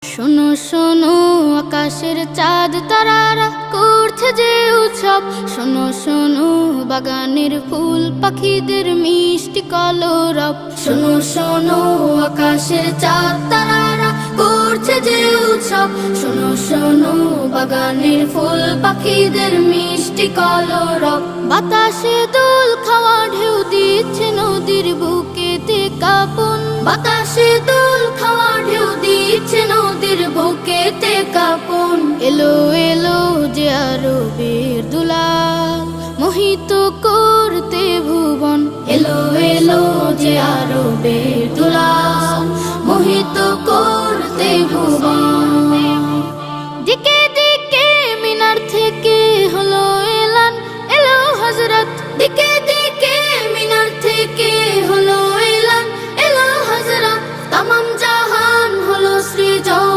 শোনো শোনো আকাশের চাঁদ তারারা করছে যে উৎসব। শোনো শোনো বাগানের ফুল পাখিদের মিষ্টি কলরব। শোনো শোনো আকাশের চাঁদ তারারা করছে যে উৎসব। শোনো শোনো বাগানের ফুল পাখিদের মিষ্টি কলরব। বাতাসে দোল খাওয়া ঢেউ দিচ্ছে নদীর বুকেতে কাঁপন। বাতাসে দোল খাওয়া ঢেউ দিচ্ছে নদীর বুকেতে কাঁপন। এলো এলো যে আরবের দুলাল মোহিত করতে ভুবন। এলো এলো যে আরবের দুলাল মোহিত করতে ভুবন।